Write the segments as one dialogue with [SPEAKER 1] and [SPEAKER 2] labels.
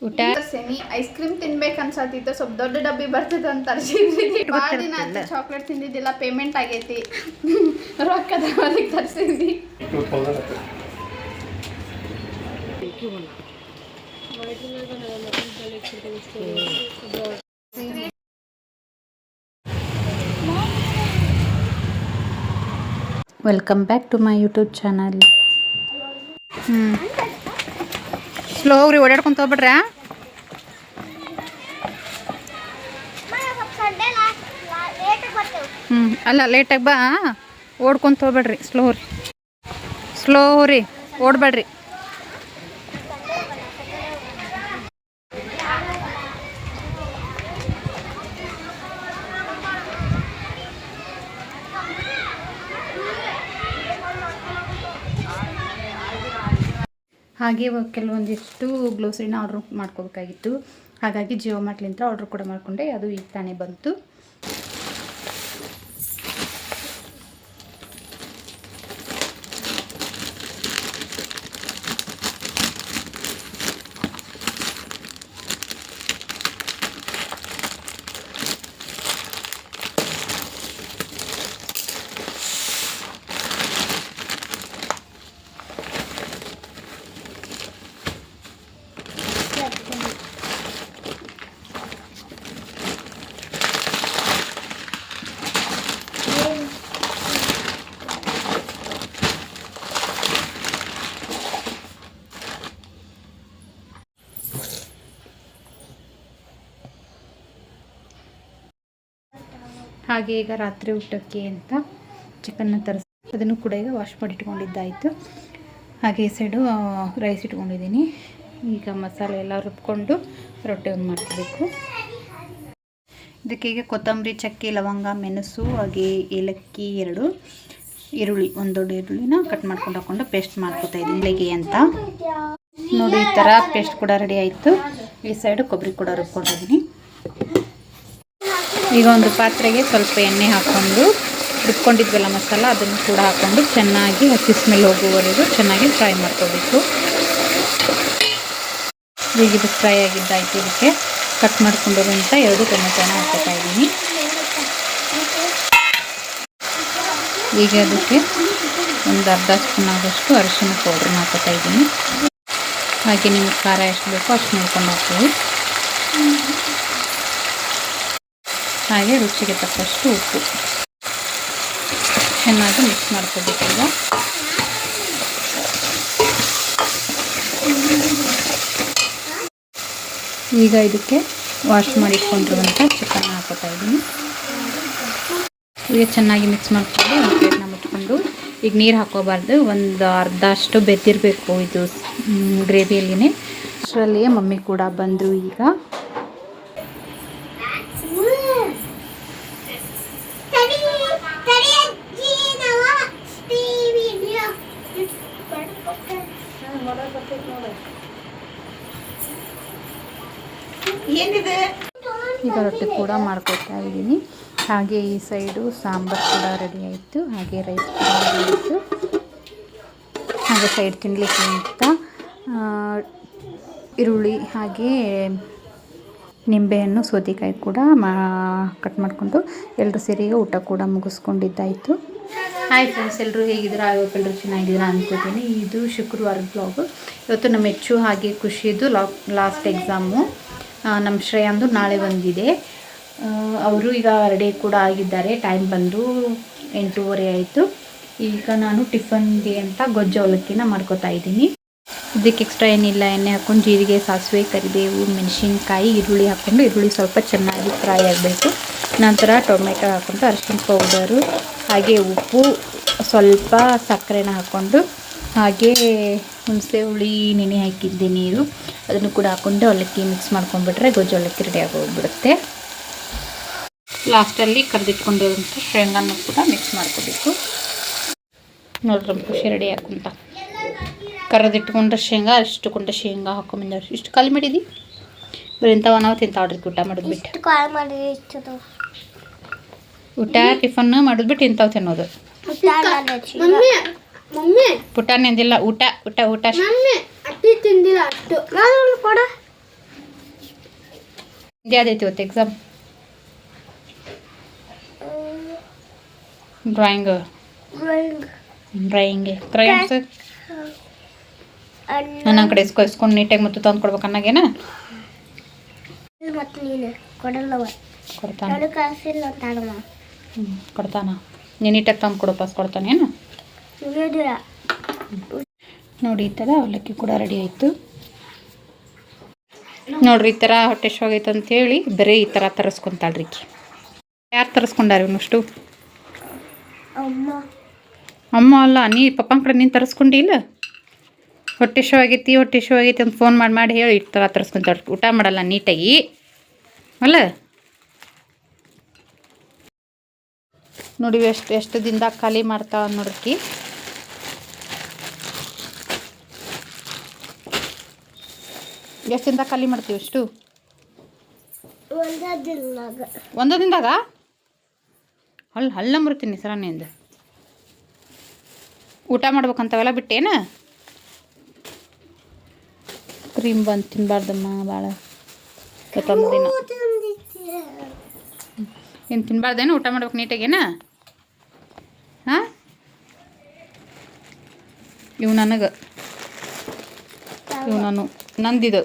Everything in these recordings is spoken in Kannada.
[SPEAKER 1] ಊಟ
[SPEAKER 2] ಸೇನಿ ಐಸ್ ಕ್ರೀಮ್ ತಿನ್ಬೇಕು ಅನ್ಸತ್ತಿತ್ತು. ಸ್ವಲ್ಪ ದೊಡ್ಡ ಡಬ್ಬಿ ಬರ್ತದೆ ಅಂತ ತರಿಸಿದ್ವಿ. ಭಾಳ ದಿನ ಆಯ್ತು ಚಾಕ್ಲೇಟ್ ತಿಂದಿದ್ದಿಲ್ಲ. ಪೇಮೆಂಟ್ ಆಗೈತಿ, ರೊಕ್ಕದ ಅದಕ್ಕೆ ತರಿಸಿದ್ವಿ.
[SPEAKER 1] Welcome back to my YouTube channel. Slow ಹೋಗ್ರಿ, ಓಡಾಡ್ಕೊಂತ ಹೋಗ್ಬಿಡ್ರ. ಅಲ್ಲ ಲೇಟಾಗಿ ಬಾ, ಓಡ್ಕೊಂತ ಹೋಗ್ಬೇಡ್ರಿ. ಸ್ಲೋ ಹೋಗ್ರಿ, ಓಡ್ಬೇಡ್ರಿ. ಹಾಗೆ ಕೆಲವೊಂದಿಷ್ಟು ಗ್ಲೋಸರಿನ ಆರ್ಡ್ರ್ ಮಾಡ್ಕೋಬೇಕಾಗಿತ್ತು. ಹಾಗಾಗಿ ಜಿಯೋ ಮಾರ್ಟ್ಲಿಂದ ಆರ್ಡ್ರ್ ಕೂಡ ಮಾಡಿಕೊಂಡೆ. ಅದು ಈಗ ತಾನೇ ಬಂತು. ಹಾಗೆ ಈಗ ರಾತ್ರಿ ಊಟಕ್ಕೆ ಅಂತ ಚಿಕನ್ನ ತರಿಸಿ ಅದನ್ನು ಕೂಡ ಈಗ ವಾಶ್ ಮಾಡಿ ಇಟ್ಕೊಂಡಿದ್ದಾಯಿತು. ಹಾಗೆ ಈ ಸೈಡು ರೈಸ್ ಇಟ್ಕೊಂಡಿದ್ದೀನಿ. ಈಗ ಮಸಾಲೆ ಎಲ್ಲ ರುಬ್ಕೊಂಡು ರೊಟ್ಟಿ ಒಂದು ಮಾಡ್ಕೋಬೇಕು. ಇದಕ್ಕೆ ಈಗ ಕೊತ್ತಂಬರಿ, ಚಕ್ಕೆ, ಲವಂಗ, ಮೆಣಸು, ಹಾಗೆ ಏಲಕ್ಕಿ 2, ಈರುಳ್ಳಿ, ಒಂದು ದೊಡ್ಡ ಈರುಳ್ಳಿನ ಕಟ್ ಮಾಡ್ಕೊಂಡು ಹಾಕ್ಕೊಂಡು ಪೇಸ್ಟ್ ಮಾಡ್ಕೊತಾ ಇದ್ದೀನಿ ಬೆಳಿಗ್ಗೆ ಅಂತ. ನೋಡಿ, ಈ ಥರ ಪೇಸ್ಟ್ ಕೂಡ ರೆಡಿ ಆಯಿತು. ಈ ಸೈಡು ಕೊಬ್ಬರಿ ಕೂಡ ರುಬ್ಕೊಂಡಿದ್ದೀನಿ. ಈಗ ಒಂದು ಪಾತ್ರೆಗೆ ಸ್ವಲ್ಪ ಎಣ್ಣೆ ಹಾಕ್ಕೊಂಡು ರುಬ್ಕೊಂಡಿದ್ವಲ್ಲ ಮಸಾಲ, ಅದನ್ನು ಕೂಡ ಹಾಕ್ಕೊಂಡು ಚೆನ್ನಾಗಿ ಹಸಿ ಸ್ಮೆಲ್ ಹೋಗುವವರೆಗೂ ಚೆನ್ನಾಗಿ ಫ್ರೈ ಮಾಡ್ಕೋಬೇಕು. ಈಗ ಇದು ಫ್ರೈ ಆಗಿದ್ದಾಯಿತು. ಇದಕ್ಕೆ ಕಟ್ ಮಾಡ್ಕೊಂಡಿರುವಂಥ 2 ಟೊಮೆಟೊನ ಹಾಕ್ತಾ ಇದ್ದೀನಿ. ಈಗ ಅದಕ್ಕೆ ಒಂದು ಅರ್ಧ ಸ್ಪೂನ್ ಆಗೋಷ್ಟು ಅರಿಶಿನ ಪೌಡ್ರನ್ನ ಹಾಕ್ತಾ ಇದ್ದೀನಿ. ಹಾಗೆ ನಿಮಗೆ ಖಾರ ಎಷ್ಟು ಬೇಕೋ ಅಷ್ಟು ನೋಡ್ಕೊಂಡು ಹಾಕ್ತೀವಿ. ಹಾಗೆ ರುಚಿಗೆ ತಕ್ಕಷ್ಟು ಉಪ್ಪು ಚೆನ್ನಾಗಿ ಮಿಕ್ಸ್ ಮಾಡ್ಕೋಬೇಕು. ಈಗ ಇದಕ್ಕೆ ವಾಶ್ ಮಾಡಿಟ್ಕೊಂಡಿರುವಂಥ ಚಿಕನ್ ಹಾಕೋತಾ ಇದ್ದೀನಿ. ಈಗ ಚೆನ್ನಾಗಿ ಮಿಕ್ಸ್ ಮಾಡಿಕೊಂಡು ಒಂದು ಪ್ಲೇಟ್ನ ಮುಟ್ಕೊಂಡು, ಈಗ ನೀರು ಹಾಕೋಬಾರ್ದು, ಒಂದು ಅರ್ಧ ಅಷ್ಟು ಬೆದ್ದಿರಬೇಕು ಇದು ಗ್ರೇವಿಯಲ್ಲಿನೇ. ಅಷ್ಟರಲ್ಲಿಯೇ ಮಮ್ಮಿ ಕೂಡ ಬಂದರು. ಈಗ ಈಗ ರೊಟ್ಟಿ ಕೂಡ ಮಾಡ್ಕೊತಾ ಇದ್ದೀನಿ. ಹಾಗೆ ಈ ಸೈಡು ಸಾಂಬಾರು ಕೂಡ ರೆಡಿ ಆಯಿತು. ಹಾಗೆ ರೈಸ್ ಕೂಡ ರೆಡಿ ಆಯಿತು. ಹಾಗೆ ಸೈಡ್ ತಿನ್ನಲಿಕ್ಕೆ ಅಂತ ಈರುಳ್ಳಿ, ಹಾಗೆ ನಿಂಬೆಹಣ್ಣು, ಸೌತೆಕಾಯಿ ಕೂಡ ಕಟ್ ಮಾಡಿಕೊಂಡು ಎಲ್ಲರೂ ಸೇರಿ ಊಟ ಕೂಡ ಮುಗಿಸ್ಕೊಂಡಿದ್ದಾಯಿತು. ಹಾಯ್ ಫ್ರೆಂಡ್ಸ್, ಎಲ್ಲರೂ ಹೇಗಿದ್ದೀರಾ? ಎಲ್ಲರೂ ಚೆನ್ನಾಗಿದ್ದೀರಾ ಅಂದ್ಕೋತೀನಿ. ಇದು ಶುಕ್ರವಾರದ ಬ್ಲಾಗು. ಇವತ್ತು ನಮ್ಮ ಹೆಚ್ಚು ಹಾಗೆ ಖುಷಿದು ಲಾಸ್ಟ್ ಎಕ್ಸಾಮು. ನಮ್ಮ ಶ್ರೇಯಾಂದು ನಾಳೆ ಬಂದಿದೆ. ಅವರು ಈಗ ರೆಡಿ ಕೂಡ ಆಗಿದ್ದಾರೆ. ಟೈಮ್ ಬಂದು 8:30 ಆಯಿತು. ಈಗ ನಾನು ಟಿಫನ್ಗೆ ಅಂತ ಗೊಜ್ಜು ಅವಲಕ್ಕಿನ ಮಾಡ್ಕೋತಾ ಇದ್ದೀನಿ. ಇದಕ್ಕೆ ಎಕ್ಸ್ಟ್ರಾ ಏನಿಲ್ಲ, ಎಣ್ಣೆ ಹಾಕ್ಕೊಂಡು ಜೀರಿಗೆ, ಸಾಸಿವೆ, ಕರಿಬೇವು, ಮೆಣಸಿನ್ಕಾಯಿ, ಈರುಳ್ಳಿ ಹಾಕ್ಕೊಂಡು, ಈರುಳ್ಳಿ ಸ್ವಲ್ಪ ಚೆನ್ನಾಗಿ ಫ್ರೈ ಆಗಬೇಕು. ನಂತರ ಟೊಮೆಟೊ ಹಾಕ್ಕೊಂಡು, ಅರಿಶಿನ ಪೌಡರು, ಹಾಗೆ ಉಪ್ಪು, ಸ್ವಲ್ಪ ಸಕ್ಕರೆನ ಹಾಕ್ಕೊಂಡು, ಹಾಗೆ ಹುಣಸೆ ಹುಳಿ ನೆನೆ ಹಾಕಿದ್ದೆ ನೀರು, ಅದನ್ನು ಕೂಡ ಹಾಕ್ಕೊಂಡು ಅವಲಕ್ಕಿ ಮಿಕ್ಸ್ ಮಾಡ್ಕೊಂಡ್ಬಿಟ್ರೆ ಗೊಜ್ಜು ಅವಲಕ್ಕಿ ರೆಡಿ ಆಗೋಗ್ಬಿಡುತ್ತೆ. ಲಾಸ್ಟಲ್ಲಿ ಕರೆದಿಟ್ಕೊಂಡಿರುವಂಥ ಶೇಂಗಾನು ಕೂಡ ಮಿಕ್ಸ್ ಮಾಡ್ಕೋಬೇಕು. ನೋಡ್ರಿ ಖುಷಿ ರೆಡಿ ಹಾಕುಂತ ಕರೆದಿಟ್ಕೊಂಡ ಶೇಂಗಾ, ಅಷ್ಟು ಕೊಂಡ ಶೇಂಗಾ ಹಾಕೊಂಬಂದವ್ರು. ಇಷ್ಟು ಖಾಲಿ ಮಾಡಿದಿ ಬರೀ ಇಂಥವ ನಾವು ತಿಂತಾವ್ರಿ. ಊಟ ಮಾಡಿದ್ಬಿಟ್ಟು ಊಟ ಟಿಫನ್ ಮಾಡಿದ್ಬಿಟ್ಟು ಇಂಥವು ತಿನ್ನೋದು. ಪುಟಾಣಿ ಅಂದಿಲ್ಲ, ಊಟ ಊಟ ಊಟ
[SPEAKER 2] ಕೊಡ
[SPEAKER 1] ಯಾವ್ದೈತಿ ಇವತ್ತು ಎಕ್ಸಾಮ್? ಡ್ರಾಯಿಂಗ್ ಕ್ರಯನ್ಸ್ ನನ್ನ ಕಡೆ ಇಸ್ಕೊಂಡು ನೀಟಾಗಿ ಮತ್ತು ತಂದು ಕೊಡ್ಬೇಕು ಅನ್ನಗೇನ?
[SPEAKER 2] ಮತ್ತು ನೀನು ಕೊಡಲ್ಲವ
[SPEAKER 1] ಕೊಡ್ತಾನೆ.
[SPEAKER 2] ಕಾಸಿಲ್ಲ ತಾಳಮ್ಮ.
[SPEAKER 1] ಕೊಡ್ತಾನ. ನೀನು ನೀಟಾಗಿ ತಂದು ಕೊಡು, ಪಾಸ್ ಕೊಡ್ತಾನೇನು? ನೋಡಿ ಈ ಥರ ಅವಲಕ್ಕಿ ಕೂಡ ರೆಡಿ ಆಯಿತು. ನೋಡ್ರಿ ಈ ಥರ ಹೊಟ್ಟೆ ಶೋಗೈತೆ ಅಂತೇಳಿ ಬರೀ ಈ ಥರ ತರಿಸ್ಕೊಂತಾಳ್ರಿ. ಯಾರು ತರಿಸ್ಕೊಂಡಾರ ಇವನಷ್ಟು? ಅಮ್ಮ ಅಲ್ಲ, ನೀ ಪಪ್ಪನ ಕಡೆ ನೀನು ತರಿಸ್ಕೊಂಡಿಲ್ಲ? ಹೊಟ್ಟೆ ಶೋ ಆಗೈತಿ ಅಂತ ಫೋನ್ ಮಾಡಿ ಹೇಳಿ ಈ ಥರ ತರಿಸ್ಕೊಂತಾಳ್ರಿ. ಊಟ ಮಾಡಲ್ಲ ನೀಟಾಗಿ ಅಲ್ಲ. ನೋಡಿ ಎಷ್ಟು ದಿನದಾಗ ಖಾಲಿ ಮಾಡ್ತಾವ ನೋಡ್ರಿ. ಎಷ್ಟು ದಿನದಾಗ ಖಾಲಿ ಮಾಡ್ತೀವಿ ಅಷ್ಟು? ಒಂದ ದಿನದಾಗ ಹಳ್ಳ ಮುರ್ತೀನಿ ಸರನಿಂದ. ಊಟ ಮಾಡ್ಬೇಕಂತವೆಲ್ಲ ಬಿಟ್ಟೇನ? ಕ್ರೀಮ್ ಬಂದು ತಿನ್ನಬಾರ್ದಮ್ಮ ಭಾಳ. ಇವತ್ತೊಂದು ದಿನ ಏನು ತಿನ್ನಬಾರ್ದೇನು? ಊಟ ಮಾಡ್ಬೇಕು ನೀಟಾಗೇನ? ಹಾಂ, ಇವು ನನಗೆ, ಇವು ನಾನು ನಂದಿದು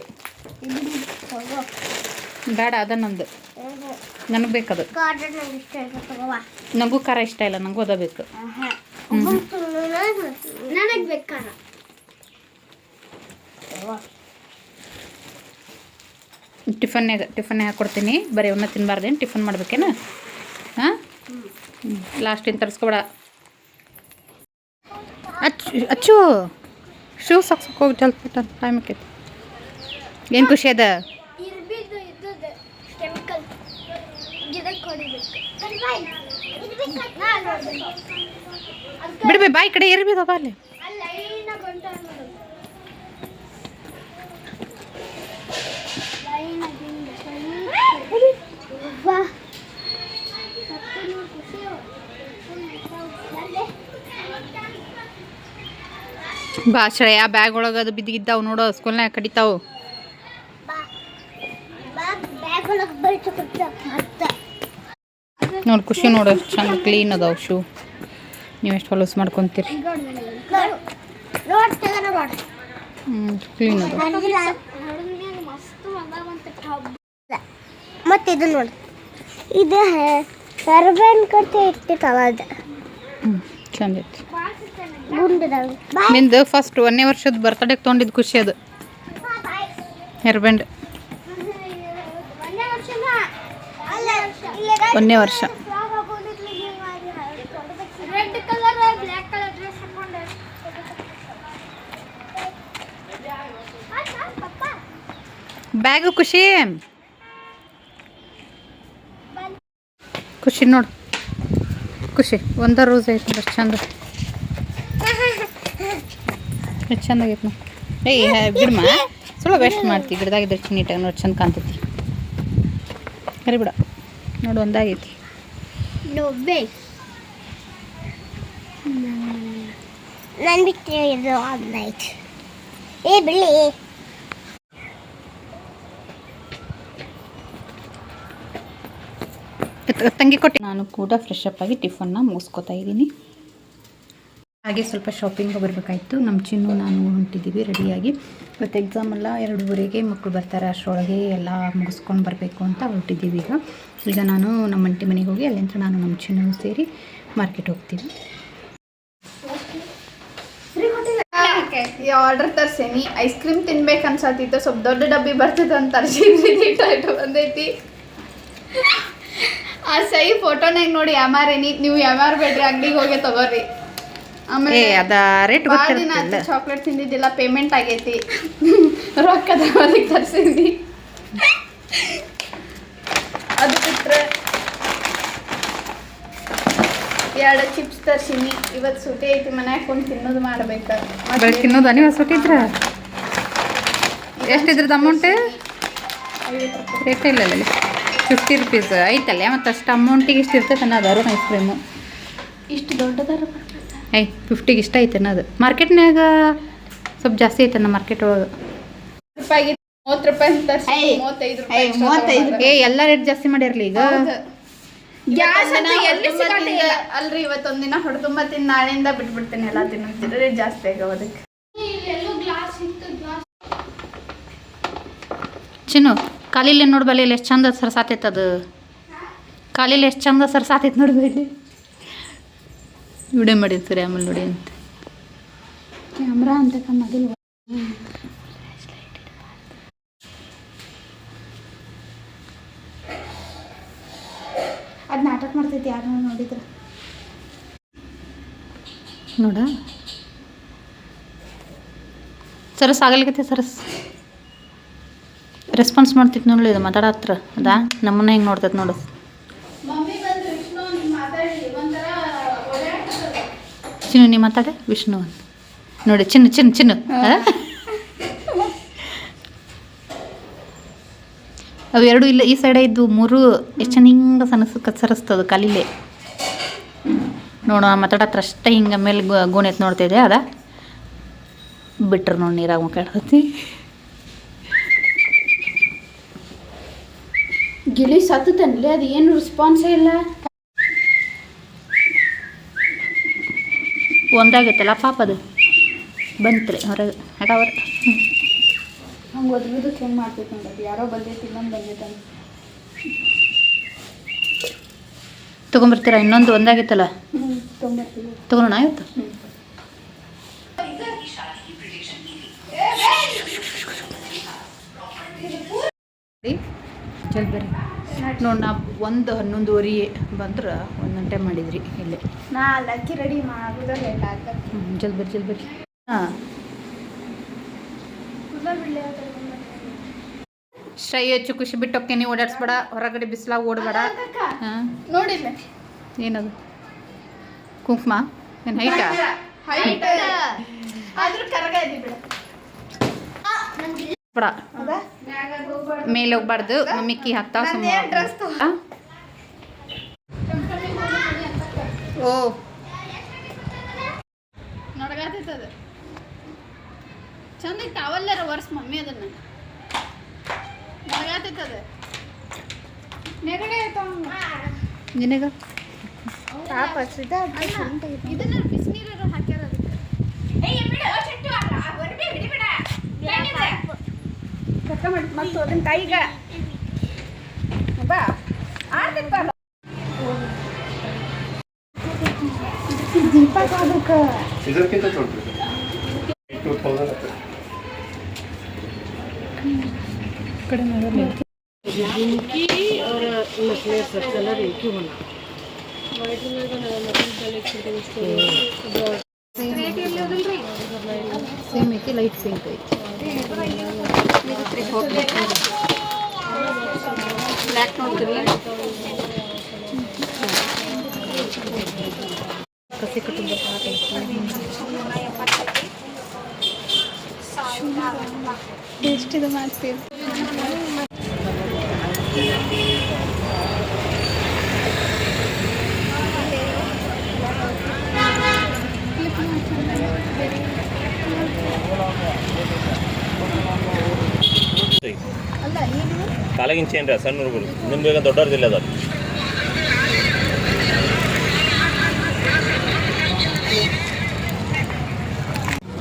[SPEAKER 1] ಬೇಡ, ಅದ ನಂದು. ನನಗೆ ಬೇಕದು. ನನಗೂ ಖಾರ ಇಷ್ಟ ಇಲ್ಲ, ನನಗೂ ಅದ ಬೇಕು.
[SPEAKER 2] ನನಗೆ ಬೇಕಾದ
[SPEAKER 1] ಟಿಫನ್ನೇ ಹಾಕ್ಕೊಡ್ತೀನಿ. ಬರೀ ಅವನ್ನ ತಿನ್ನಬಾರ್ದೇನು? ಟಿಫನ್ ಮಾಡ್ಬೇಕೇನ? ಹಾಂ, ಲಾಸ್ಟಿನ ತರಿಸ್ಕೊಬೇಡ. ಅಚ್ಚು ಶೂ ಸಾಕ್ಸಕ್ಕೆ ಹೋಗಿ ಜಲ್ಪಟ್ಟ ಟೈಮ್ ಆಕೈತಿ. ಏನು ಖುಷಿ ಅದ? ಬಿಡ್ಬೇ ಬಾಯಿ ಕಡೆ ಇರ್ಬೇಕಪ್ಪ ಅಲ್ಲಿ. ಬಾ ಶ್ರೇಯ, ಬ್ಯಾಗ್ ಒಳಗೆ ಅದು ಬಿದ್ದಿದ್ದಾವು ನೋಡು, ಸ್ಕೂಲ್ನಾಗ ಕಡಿತಾವು. ನೋಡಿ ಖುಷಿ ನೋಡು, ಚಂದ ಕ್ಲೀನ್ ಅದಾವ ಶೂ. ನೀವು ಎಷ್ಟು ಹೊಲಸು ಮಾಡ್ಕೊತೀರಿ. ಕ್ಲೀನ್ ಅದ.
[SPEAKER 2] ಮತ್ತೆ ಇದು ನೋಡಿ, ಇದು ಸರ್ಬನ್ ಕಟ್ಟಿ ಇಟ್ಟಿತ್ತಲ್ಲ ಅದು.
[SPEAKER 1] ಚಂದ ಐತಿ. ನಿಂದು ಫಸ್ಟ್ 1ನೇ ವರ್ಷದ ಬರ್ತಡೇಗೆ ತೊಗೊಂಡಿದ್ದು ಖುಷಿ ಅದು ಹೇರ್ ಬ್ಯಾಂಡ್. 1ನೇ ವರ್ಷ. ಬ್ಯಾಗು ಖುಷಿ ಖುಷಿ ನೋಡು, ಖುಷಿ ಒಂದ ರೋಸ್ ಐತಿ ಅಷ್ಟು ಚಂದ. ಎಷ್ಟು ಚಂದ ಆಗೈತೆ ನಾವು. ಗಿಡಮ್ಮ ಸ್ವಲ್ಪ ವೆಸ್ಟ್ ಮಾಡ್ತೀವಿ, ಗಿಡದಾಗಿದ್ದರೆ ನೀಟಾಗಿ ನೋಡಿ ಚಂದ ಕಾಣ್ತೈತಿ. ಸರಿ ಬಿಡ, ನೋಡು ಒಂದಾಗೈತಿ.
[SPEAKER 2] ನಾನು ಬಿಟ್ಟರೆ ಇದು ಒಂದಾಯ್ತು. ಏ ಬಿಳಿ
[SPEAKER 1] ತಂಗಿ ಕೊಟ್ಟು ನಾನು ಕೂಡ ಫ್ರೆಶ್ ಅಪ್ ಆಗಿ ಟಿಫನ್ನ ಮುಗಿಸ್ಕೊತಾ ಇದ್ದೀನಿ. ಹಾಗೆ ಸ್ವಲ್ಪ ಶಾಪಿಂಗ್ ಬರಬೇಕಾಯ್ತು. ನಮ್ಮ ಚಿನ್ನು ನಾನು ಹೊಂಟಿದ್ದೀವಿ ರೆಡಿಯಾಗಿ. ಇವತ್ತು ಎಕ್ಸಾಮ್ ಎಲ್ಲ 2:30ಗೆ ಮಕ್ಕಳು ಬರ್ತಾರೆ, ಅಷ್ಟರೊಳಗೆ ಎಲ್ಲ ಮುಗಿಸ್ಕೊಂಡು ಬರಬೇಕು ಅಂತ ಹೊರಟಿದ್ದೀವಿ. ಈಗ ನಾನು ನಮ್ಮ ಅಂಟಿ ಮನೆಗೆ ಹೋಗಿ ಅಲ್ಲಿಂದ ನಾನು ನಮ್ಮ ಚಿನ್ನು ಸೇರಿ ಮಾರ್ಕೆಟ್ ಹೋಗ್ತೀವಿ.
[SPEAKER 2] ಈ ಆರ್ಡರ್ ತರ್ಸೇನಿ. ಐಸ್ ಕ್ರೀಮ್ ತಿನ್ಬೇಕು ಅನ್ಸತ್ತಿತ್ತು, ಸ್ವಲ್ಪ ದೊಡ್ಡ ಡಬ್ಬಿ ಬರ್ತದೆ ಅಂತ ತರಿಸಿದ್ರಿ. ಟೈಟ್ ಬಂದೈತಿ. ಆ ಸೈ ಫೋಟೋನಾಗ ನೋಡಿ ಯಾಮಾರೇನಿ. ನೀವು ಯಾಮಾರ್ಬೇಡ್ರಿ, ಅಂಗಡಿಗೆ ಹೋಗಿ ತಗೋರಿ. ಆಮೇಲೆ
[SPEAKER 1] ಅದ ರೇಟ್ ಗೊತ್ತಿಲ್ಲ.
[SPEAKER 2] ಚಾಕ್ಲೇಟ್ ತಿಂದಿದ್ದಿಲ್ಲ, ಪೇಮೆಂಟ್ ಆಗೈತಿ. ರೊಕ್ಕದ ಅದಕ್ಕೆ ತರಿಸಿದ್ವಿ. ಅದು ಬಿಟ್ಟರೆ 2 ಚಿಪ್ಸ್ ತರ್ಸಿನಿ. ಇವತ್ತು ಸುಟಿ ಐತಿ, ಮನ್ಯಾಗ ಕೊಂಡು ತಿನ್ನೋದು ಮಾಡ್ಬೇಕು.
[SPEAKER 1] ತಿನ್ನೋದು ನೀವು ಸುಟ್ಟಿದ್ರ? ಎಷ್ಟಿದ್ರದ್ದು ಅಮೌಂಟ್? ರೇಟ್ ಇಲ್ಲ 50 ರೂಪೀಸ್ ಐತಲ್ಲ. ಮತ್ತು ಅಷ್ಟು ಅಮೌಂಟಿಗೆ ಇಷ್ಟು ಇರ್ತೈತೆ ಅನ್ನೋದು ಅರುಣ್ ಐಸ್ ಕ್ರೀಮು.
[SPEAKER 2] ಇಷ್ಟು ದೊಡ್ಡದಾರ
[SPEAKER 1] 50ಗೆ ಇಷ್ಟ ಐತೆ ಅನ್ನೋದು. ಮಾರ್ಕೆಟ್ನಾಗ ಸ್ವಲ್ಪ ಜಾಸ್ತಿ ಐತೆ ನಮ್ಮ ಮಾರ್ಕೆಟ್ ಒಳಗೆ.
[SPEAKER 2] ರೂಪಾಯಿಗೆ 30 ರೂಪಾಯಿ ತರಿಸಿ 35 ರೂಪಾಯಿ extra
[SPEAKER 1] 35
[SPEAKER 2] ತಗೊಂಡ್ರು.
[SPEAKER 1] ಎಲ್ಲ ರೇಟ್ ಜಾಸ್ತಿ ಮಾಡ್ಯಾರಲ್ಲ ಈಗ.
[SPEAKER 2] ಹೌದು. ಗ್ಯಾಸ್ ಅಂತೂ ಎಲ್ಲಿ ಸಿಗತ್ತಿಲ್ಲ ಅಲ್ರಿ. ಇವತ್ತೊಂದಿನ ಹೊಡೆದುಂಬ ತಿಂದು ನಾಳೆಯಿಂದ ಬಿಟ್ಬಿಡ್ತೀನಿ ಎಲ್ಲ ತಿನ್ನೋದು. ರೇಟ್ ಜಾಸ್ತಿ ಆಗ್ಯಾವ ಅದಕ್ಕೆ.
[SPEAKER 1] ಚಿನ್ನು ಕಾಲಿಲಿ ನೋಡಿ ಬಲ್ಲಿ ಎಷ್ಟು ಚಂದ ಸರ್ಸಾತೈತೆ ಅದು. ಕಾಲಿಲಿ ಎಷ್ಟು ಚಂದ ಸರ್ಸಾತೈತೆ ನೋಡಿ ಬಲ್ಲಿ. ವಿಡಿಯೋ ಮಾಡಿದ್ದು ಸರಿ ಆಮೇಲೆ ನೋಡಿ ಅಂತ. ಕ್ಯಾಮ್ರಾ ಅಂತ ಕಮ್ಮದಿಲ್ಲ.
[SPEAKER 2] ಅದು ನಾಟಕ ಮಾಡ್ತೈತಿ ಯಾರು ನೋಡಿದ್ರೆ.
[SPEAKER 1] ನೋಡ ಸರಸ್ ಆಗಲಿಕತ್ತೆ ಸರಸ್. ರೆಸ್ಪಾನ್ಸ್ ಮಾಡ್ತಿತ್ತು ನೋಡ್ಲಿ ಇದು ಮಾತಾಡತ್ರ ಅದಾ ನಮ್ಮನ್ನ ಹೆಂಗೆ ನೋಡ್ತೈತೆ ನೋಡು.
[SPEAKER 2] ಮಮ್ಮಿ ಬಂದ್ರೆ ವಿಷ್ಣು ನೀನು ಮಾತಾಡಿ ಒಂಥರ ಓಡಾಡ್ತದೆ.
[SPEAKER 1] ಚಿನ್ನು ನೀ ಮಾತಾಡೆ ವಿಷ್ಣು ಅಂತ ನೋಡಿ. ಚಿನ್ನು ಅವು ಎರಡು ಇಲ್ಲ ಈ ಸೈಡ ಇದ್ದು 3 ಎಷ್ಟು ಚಂದ ಹಿಂಗೆ ಸರಿಸ್ತದ ಕಾಲಿಲೆ. ನೋಡು ಮಾತಾಡತ್ರ ಅಷ್ಟೇ ಹಿಂಗೆ ಮೇಲೆ ಗೋಣೆತ್ ನೋಡ್ತಿದ್ದೆ ಅದ ಬಿಟ್ರೆ ನೋಡಿ ನೀರಾಗ ಮುಕ್ಕಾಡ್ತೈತಿ.
[SPEAKER 2] ಗಿಳಿ ಸತ್ತಲ್ಲಿ ಅದು ಏನು ರೆಸ್ಪಾನ್ಸೇ ಇಲ್ಲ.
[SPEAKER 1] ಒಂದಾಗೈತಲ್ಲ ಪಾಪ ಅದು ಬಂತ್ರಿ ಹೊರಗೆ ಹಟಾವರ
[SPEAKER 2] ಹಂಗೆ ಒದ್ರದಕ್ಕೆ ಹೆಂಗೆ ಮಾಡ್ತೈತೆ ನೋಡೋದು. ಯಾರೋ ಬಂದೈತಿ ಇನ್ನೊಂದು ಬಂದೈತೆ ಅಂತ
[SPEAKER 1] ತೊಗೊಂಬರ್ತೀರಾ? ಇನ್ನೊಂದು ಒಂದಾಗೈತಲ್ಲ
[SPEAKER 2] ತೊಗೊಂಬರ್ತೀವಿ.
[SPEAKER 1] ತೊಗೊಳೋಣ ಆಯ್ತು. ಜಲ್ ಬರ್ರಿ ನೋಡಿ. ನಾ 11:30 ಬಂದ್ರೆ 1 ಗಂಟೆ ಮಾಡಿದ್ರಿ ಇಲ್ಲಿ.
[SPEAKER 2] ನಾ ಲಕ್ಕಿ ರೆಡಿ ಮಾಡೋದು ಲೇಟ್ ಆಗ್ತದೆ.
[SPEAKER 1] ಜಲ್ ಬರ್ರಿ ಹಾಂ. ಶ್ರೈ ಹೆಚ್ಚು ಖುಷಿ ಬಿಟ್ಟು ಹೋಗ್ತೀನಿ. ಓಡಾಡ್ಸ್ಬೇಡ, ಹೊರಗಡೆ ಬಿಸಿಲಾಗ ಓಡಬೇಡ. ಹಾಂ
[SPEAKER 2] ನೋಡಿಲ್ಲ
[SPEAKER 1] ಏನದು ಕುಂಕುಮ ಏನು ಹೈಟಾ?
[SPEAKER 2] ಹೈಟ್ ಆದ್ರೂ ಕರಗ ಇದೆ ಬಿಡ.
[SPEAKER 1] ಬೇಡ ಮೇಲೆ ಹೋಗ್ಬಾರ್ದು. ಮಮ್ಮಿ ಕೀ ಹಾಕ್ತಾ ಓ
[SPEAKER 2] ನೋಡಗಾತೈತದ ಚಂದ ಟವಲ್ಲರ ವರ್ಸ್ ಮಮ್ಮಿ ಅದನ್ನ ನೋಡಗಾತೈತದ ನೆಗಡೆ
[SPEAKER 1] ನಿನಗ
[SPEAKER 2] ಪಾಪ ಸುಧಾ ಇದನ್ನ ಬಿಸಿನೀರು ಹಾಕ್ಯಾರ ಅದಕ್ಕೆ. ಕಕ್ಕ ಮಾಡಿ ಮತ್ತು ಅದನ್ನ ಕೈಗ ಬಾ ಆಡ್ತೈತ ದೀಪ ಅದಕ್ಕೆ
[SPEAKER 3] ಇದಕ್ಕಿಂತ ತೊಗೊಳ್ರಿ 2000
[SPEAKER 1] ಕಡಿಮೆ ಆಗಲ್ಲ.
[SPEAKER 4] झुमकी और नेकलेस कलर एक ही होना।
[SPEAKER 1] ಸೇಮ್ ಐತಿ, ಲೈಟ್ ಪಿಂಕ್ ಐತಿ. ಬ್ಲ್ಯಾಕ್ ನೋಡ್ತಿರಲ್ಲ ಕಸಿ ಕಟ್ಟಿಂದ
[SPEAKER 2] ಎಷ್ಟಿದು ಮಾಡ್ತೀವಿ. ಅಲ್ಲ ನೀನು
[SPEAKER 3] ಕಾಲಾಗಿನ ಚೇನ್ರಿ ಸಣ್ಣ ಹುಡುಗರು ನಿಮ್ಮ ಬೇಗ ದೊಡ್ಡವ್ರದಿಲ್ಲ ಅದು.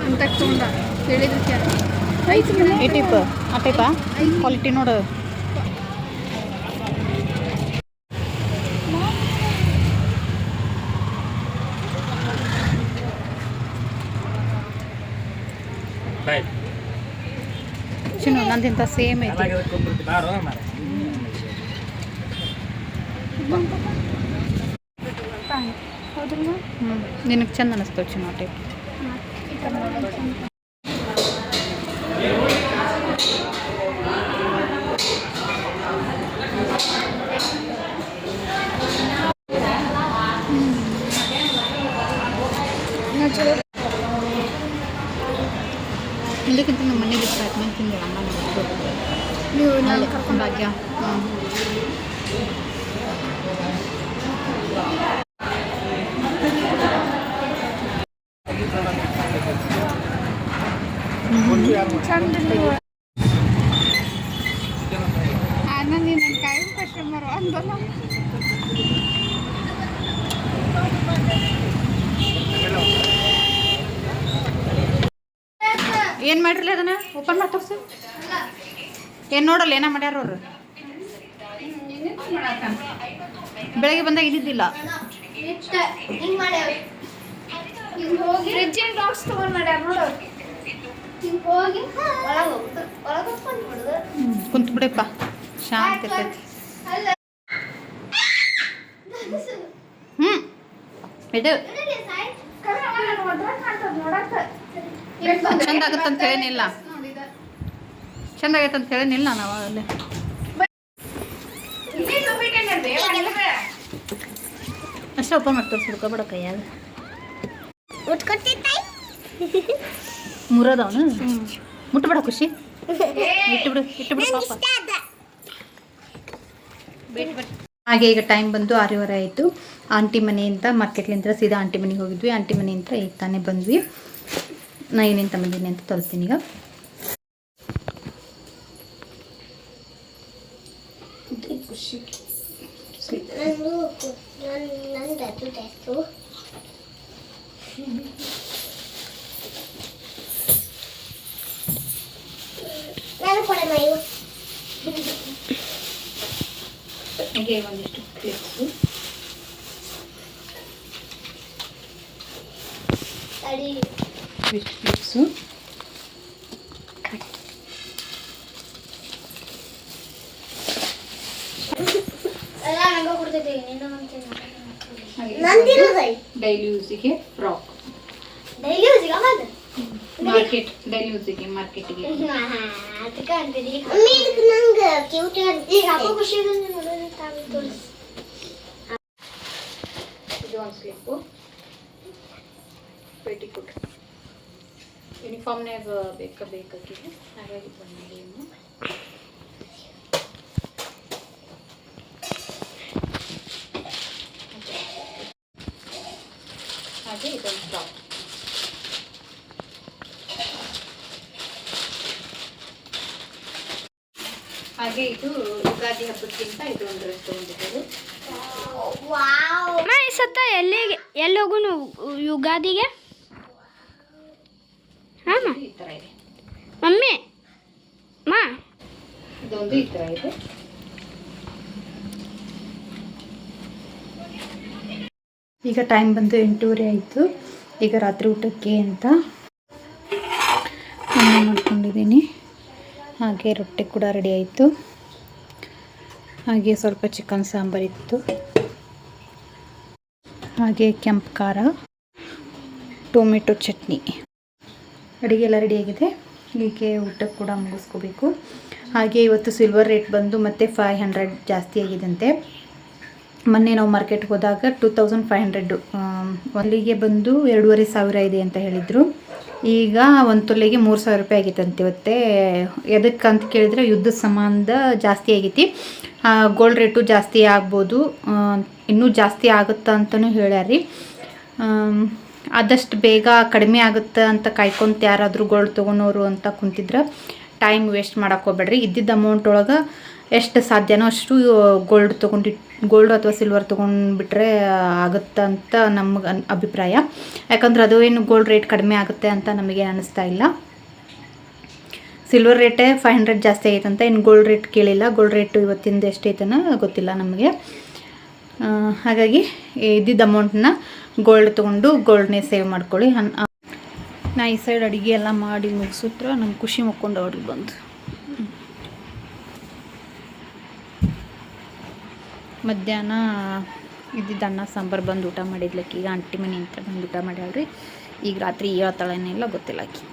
[SPEAKER 2] ಅಂತ ತಗೊಂಡ ಹೇಳಿದಕ್ಕೆ
[SPEAKER 1] ಈ ಟೈಪ್ ಆ ಟೈಪಾ ಕ್ವಾಲಿಟಿ ನೋಡು. ಚಿನ್ನು ನಂದಿಂತ ಸೇಮ್ ಐತಿ. ನಿನಗೆ ಚಂದ ಅನಿಸ್ತವೆ ಚಿನ್ನು ಆ ಟೈಪ್. ಇಲ್ಲಕ್ಕಿಂತ ನಮ್ಮ ಮನೆಗೆ ಟ್ರೀಟ್ಮೆಂಟ್ ತಿಂದೆ ಅಮ್ಮ
[SPEAKER 2] ನೀವು
[SPEAKER 1] ನಾಳೆ ಭಾಗ್ಯ.
[SPEAKER 2] ಚಂದ
[SPEAKER 1] ಏನು ಮಾಡಿರಲಿ ಅದನ್ನ ಓಪನ್ ಮಾಡಿ ತೋರಿಸಿ. ಏನು ನೋಡಲ್ಲ ಏನ ಮಾಡ್ಯಾರ ಅವ್ರು. ಬೆಳಗ್ಗೆ ಬಂದಾಗ ಇದ್ದಿದ್ದಿಲ್ಲ.
[SPEAKER 2] ಫ್ರಿಡ್ಜಿನ ಬಾಕ್ಸ್ ತಗೊಂಡ್ ಮಾಡ್ಯಾರ ನೋಡು. ಹೋಗಿ
[SPEAKER 1] ಕುಂತು ಬಿಡಪ್ಪ, ಶಾಂತಿ ಇರ್ತೈತಿ. ಇದು ಚಂದ ಆಗತ್ತಂತ ಹೇಳೇನಿಲ್ಲ, ಚಂದ ಆಗೈತಂತ ಹೇಳೇನಿಲ್ಲ ನಾವು ಅಲ್ಲೇ. ಅಷ್ಟೇ ಓಪನ್ ಮಾಡಿ ತೋರಿಸಿ ಹುಡ್ಕೊಬೇಡ ಕೈಯಾಗ. ಮುರದವನು ಮುಟ್ಬೇಡ ಖುಷಿ, ಇಟ್ಟುಬಿಡು ಪಾಪ. ಹಾಗೆ ಈಗ ಟೈಮ್ ಬಂದು 6:15 ಆಯಿತು. ಆಂಟಿ ಮನೆಯಿಂದ ಮಾರ್ಕೆಟ್ಲಿಂದ ಸೀದಾ ಆಂಟಿ ಮನೆಗೆ ಹೋಗಿದ್ವಿ. ಆಂಟಿ ಮನೆಯಿಂದ ಈಗ ತಾನೇ ಬಂದ್ವಿ. ನಾ ಏನೇನು ತಂದಿದ್ದೀನಿ ಅಂತ ತೋರಿಸ್ತೀನಿ ಈಗ. ಹಾಗೆ ಒಂದಿಷ್ಟು ಕ್ಲಿಪ್ಸು, ಕ್ಲಿಪ್ಸು, ಡೈಲಿ ಯೂಸಿಗೆ ಫ್ರಾಕ್, ಡೈಲಿ ಯೂಸಿಗೆ ಮಾರ್ಕೆಟಿಗೆ. ಇದು ಒಂದು ಸ್ಲಿಪ್ಪು, ಪೇಟಿಕೋಟ್ ಯೂನಿಫಾರ್ಮ್ನಾಗ ಬೇಕಾಕಿದೆ, ಹಾಗಾಗಿ ಬಂದಿದೆ ಇನ್ನು. ಹಾಗೆ ಇದೊಂದು ಫ್ರಾಕ್. ಹಾಗೆ ಇದು ಯುಗಾದಿ ಹಬ್ಬಕ್ಕಿಂತ ಇದು ಒಂದು ಡ್ರೆಸ್ ತೊಗೊಂಡಿದ್ದೇವೆ.
[SPEAKER 2] ಸತ್ತ ಎಲ್ಲಿ ಹೋಗುನು ಯುಗಾದಿಗೆ?
[SPEAKER 1] ಈ ಥರ ಇದೆ
[SPEAKER 2] ಮಮ್ಮಿ
[SPEAKER 1] ಇದೊಂದು ಈ ಥರ ಇದೆ. ಈಗ ಟೈಮ್ ಬಂದು 8:30 ಆಯಿತು. ಈಗ ರಾತ್ರಿ ಊಟಕ್ಕೆ ಅಂತ ಮಾಡ್ಕೊಂಡಿದ್ದೀನಿ. ಹಾಗೆ ರೊಟ್ಟಿ ಕೂಡ ರೆಡಿ ಆಯಿತು. ಹಾಗೆ ಸ್ವಲ್ಪ ಚಿಕನ್ ಸಾಂಬಾರಿತ್ತು. ಹಾಗೆ ಕೆಂಪು ಖಾರ, ಟೊಮೆಟೊ ಚಟ್ನಿ. ಅಡುಗೆ ಎಲ್ಲ ರೆಡಿಯಾಗಿದೆ. ಹೀಗೆ ಊಟಕ್ಕೆ ಕೂಡ ಮುಗಿಸ್ಕೋಬೇಕು. ಹಾಗೆ ಇವತ್ತು ಸಿಲ್ವರ್ ರೇಟ್ ಬಂದು ಮತ್ತೆ 500 ಜಾಸ್ತಿ ಆಗಿದಂತೆ. ಮೊನ್ನೆ ನಾವು ಮಾರ್ಕೆಟ್ಗೆ ಹೋದಾಗ 2500 ಅಲ್ಲಿಗೆ ಬಂದು 2500 ಇದೆ ಅಂತ ಹೇಳಿದರು. ಈಗ ಒಂದು ತೊಲೆಗೆ 3000 ರೂಪಾಯಿ ಆಗೈತಂತೆ ಇವತ್ತೇ. ಎದಕ್ಕೆ ಅಂತ ಕೇಳಿದ್ರೆ ಯುದ್ಧದ ಸಂಬಂಧ ಜಾಸ್ತಿ ಆಗೈತಿ. ಗೋಲ್ಡ್ ರೇಟು ಜಾಸ್ತಿ ಆಗ್ಬೋದು, ಇನ್ನೂ ಜಾಸ್ತಿ ಆಗುತ್ತಾ ಅಂತಲೂ ಹೇಳ್ಯಾರಿ. ಆದಷ್ಟು ಬೇಗ ಕಡಿಮೆ ಆಗುತ್ತೆ ಅಂತ ಕಾಯ್ಕೊಂತ ಯಾರಾದರೂ ಗೋಲ್ಡ್ ತೊಗೊಳೋರು ಅಂತ ಕುಂತಿದ್ರೆ ಟೈಮ್ ವೇಸ್ಟ್ ಮಾಡೋಕೆ ಹೋಗ್ಬೇಡ್ರಿ. ಇದ್ದಿದ್ದ ಅಮೌಂಟ್ ಒಳಗೆ ಎಷ್ಟು ಸಾಧ್ಯನೋ ಅಷ್ಟು ಗೋಲ್ಡ್ ಅಥವಾ ಸಿಲ್ವರ್ ತೊಗೊಂಡ್ಬಿಟ್ರೆ ಆಗುತ್ತೆ ಅಂತ ನಮ್ಗೆ ಅಭಿಪ್ರಾಯ. ಯಾಕಂದ್ರೆ ಅದು ಏನು ಗೋಲ್ಡ್ ರೇಟ್ ಕಡಿಮೆ ಆಗುತ್ತೆ ಅಂತ ನಮಗೆ ಅನ್ನಿಸ್ತಾ ಇಲ್ಲ. ಸಿಲ್ವರ್ ರೇಟೇ 500 ಜಾಸ್ತಿ ಆಗೈತಂತ. ಇನ್ನು ಗೋಲ್ಡ್ ರೇಟ್ ಕೇಳಿಲ್ಲ. ಗೋಲ್ಡ್ ರೇಟು ಇವತ್ತಿಂದ ಎಷ್ಟೈತನ ಗೊತ್ತಿಲ್ಲ ನಮಗೆ. ಹಾಗಾಗಿ ಇದ್ದಿದ್ದ ಅಮೌಂಟನ್ನ ಗೋಲ್ಡ್ ತೊಗೊಂಡು ಗೋಲ್ಡ್ನೇ ಸೇವ್ ಮಾಡ್ಕೊಳ್ಳಿ. ನಾ ಈ ಸೈಡ್ ಅಡುಗೆ ಎಲ್ಲ ಮಾಡಿ ಮುಗಿಸಿದ್ರೆ ನಮ್ಮ ಖುಷಿ ಮಕ್ಕೊಂಡು ಅವ್ರಿಗೆ ಬಂದು ಮಧ್ಯಾಹ್ನ ಇದ್ದಿದ್ದು ಅನ್ನ ಸಾಂಬಾರು ಬಂದು ಊಟ ಮಾಡಿದ್ಲಕ್ಕಿ. ಈಗ ಆಂಟಿ ಮನೆ ಅಂತ ಬಂದು ಊಟ ಮಾಡ್ಯಾಳ್ರಿ. ಈಗ ರಾತ್ರಿ ಹೇಳ್ತಾಳೇನಿಲ್ಲ ಗೊತ್ತಿಲ್ಲ ಆಕಿ.